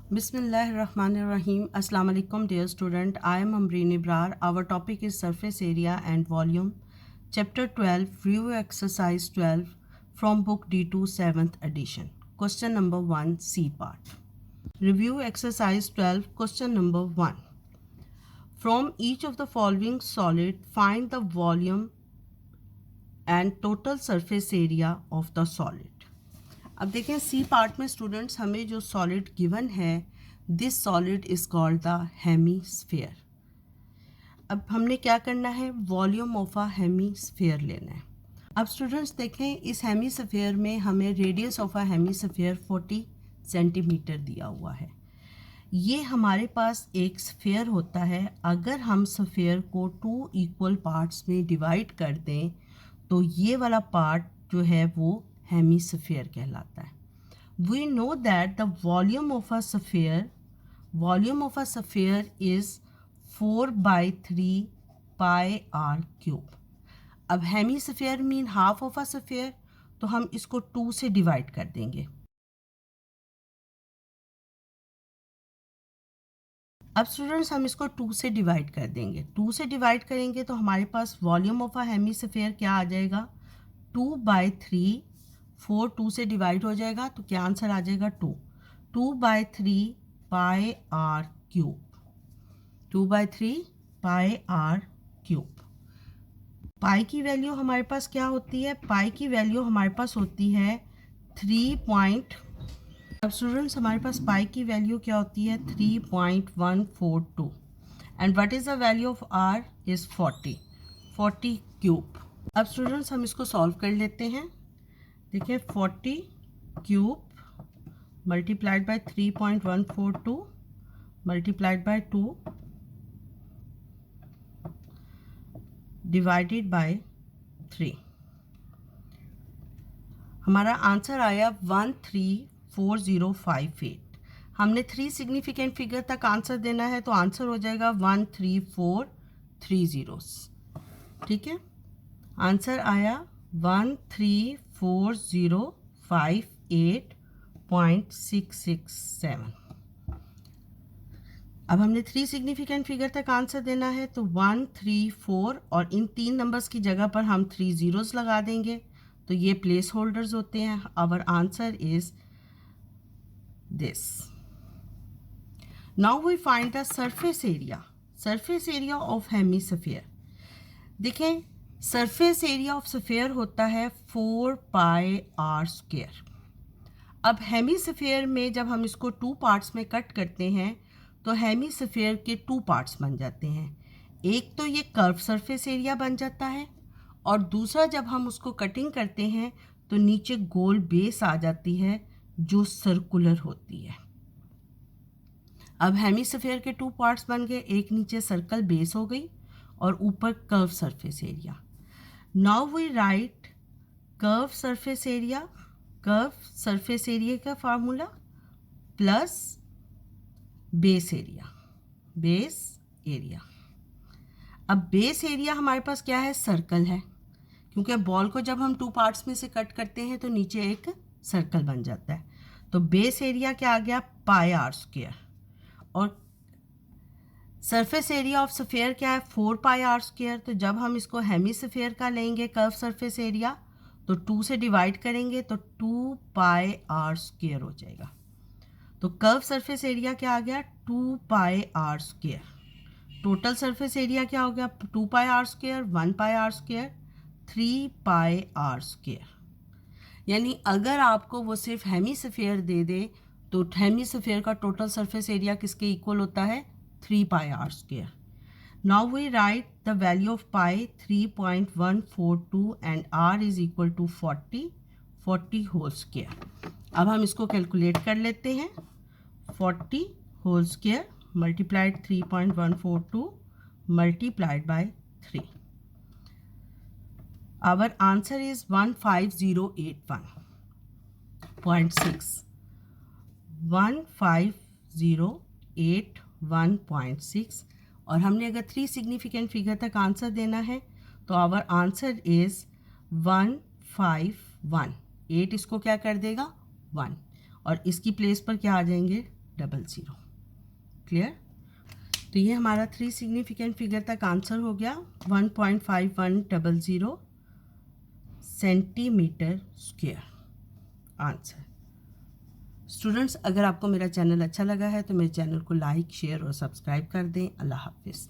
Bismillahirrahmanirrahim. Assalamu alaikum dear student. I am Amreen Ibrar. Our topic is surface area and volume. Chapter 12, Review Exercise 12 from Book D2 7th edition. Question number 1, C part. Review Exercise 12, question number 1. From each of the following solid, find the volume and total surface area of the solid. अब देखें C part में students हमें जो solid given है, this solid is called the hemisphere. अब हमने क्या करना है, वॉल्यूम ऑफ अ हेमीस्फीयर लेना है. अब स्टूडेंट्स देखें इस हेमीस्फीयर में हमें radius of a hemisphere 40 centimetre दिया हुआ है. ये हमारे पास एक स्फीयर होता है. अगर हम स्फीयर को 2 इक्वल पार्ट्स में डिवाइड कर दें तो ये वाला पार्ट जो है वो हेमीस्फीयर कहलाता है. We know that the volume of a sphere is 4/3 pi r cube. अब hemisphere mean half of a sphere, तो हम इसको 2 से डिवाइड कर देंगे. अब स्टूडेंट्स हम इसको 2 से डिवाइड कर देंगे. 2 से डिवाइड करेंगे तो हमारे पास वॉल्यूम ऑफ अ हेमीस्फीयर क्या आ जाएगा, 2/3. 4 2 से डिवाइड हो जाएगा तो क्या आंसर आ जाएगा 2. 2/3 pi r cube. 2/3 pi r cube. Pi की वैल्यू हमारे पास क्या होती है, पाई की वैल्यू हमारे पास होती है 3. अब स्टूडेंट्स हमारे पास पाई की वैल्यू क्या होती है 3.142 and what is the value of R is 40 cube. अब स्टूडेंट्स हम इसको सॉल्व कर लेते हैं. देखिए 40 cube multiplied by 3.142 multiplied by 2 divided by 3. हमारा आंसर आया 134058. हमने 3 सिग्निफिकेंट फिगर तक आंसर देना है तो आंसर हो जाएगा 13430. ठीक है, आंसर आया 13405.667. अब हमने 3 सिग्निफिकेंट फिगर तक आंसर देना है तो 134 और इन 3 नंबर्स की जगह पर हम 3 ज़ीरोज़ लगा देंगे तो ये प्लेस होल्डर्स होते हैं. Our answer is this. Now we find the surface area of hemisphere. देखें सरफेस एरिया ऑफ स्फीयर होता है 4 पाई आर स्क्वायर. अब हेमीस्फीयर में जब हम इसको 2 पार्ट्स में कट करते हैं तो हेमीस्फीयर के 2 पार्ट्स बन जाते हैं. एक तो ये कर्व सरफेस एरिया बन जाता है और दूसरा जब हम उसको कटिंग करते हैं तो नीचे गोल बेस आ जाती है जो सर्कुलर होती है. अब हेमीस्फीयर के 2 पार्ट्स बन गए, एक नीचे सर्कल बेस हो गई और ऊपर curve surface area. Now we write curve surface area. Curve surface area का फार्मूला प्लस बेस एरिया. अब बेस एरिया हमारे पास क्या है, सर्कल है, क्योंकि बॉल को जब हम 2 पार्ट्स में से कट करते हैं तो नीचे एक सर्कल बन जाता है. तो बेस एरिया क्या आ गया, पाई आर स्क्वायर. और सरफेस एरिया ऑफ स्फीयर क्या है, 4 पाई आर स्क्वायर. तो जब हम इसको हेमीस्फीयर का लेंगे कर्व सरफेस एरिया तो 2 से डिवाइड करेंगे तो 2 पाई आर स्क्वायर हो जाएगा. तो कर्व सरफेस एरिया क्या आ गया, 2 pi are square. Total surface area क्या हो गया, 2 pi are square, 1 pi are square, 3 pi are square. यानी अगर आपको वो सिर्फ हेमीस्फीयर दे दे तो हेमीस्फीयर का टोटल सरफेस एरिया किसके इक्वल होता है, 3 pi are square. Now we write the value of pi 3.142 and r is equal to 40 whole square. अब हम इसको कैलकुलेट कर लेते हैं. 40 whole square multiplied 3.142 multiplied by 3. Our answer is 15081.6. 15081.6. और हमने अगर 3 सिग्निफिकेंट फिगर तक आंसर देना है तो आवर आंसर इज़ 151. 8 इसको क्या कर देगा 1 और इसकी प्लेस पर क्या आ जाएंगे 1.5100। क्लियर? तो ये हमारा 3 सिग्निफिकेंट फिगर तक आंसर हो गया। 1.5100 सेंटीमीटर स्क्वायर आंसर। स्टूडेंट्स, अगर आपको मेरा चैनल अच्छा लगा है तो मेरे चैनल को लाइक, शेयर और सब्सक्राइब कर दें। अल्लाह हाफिज़।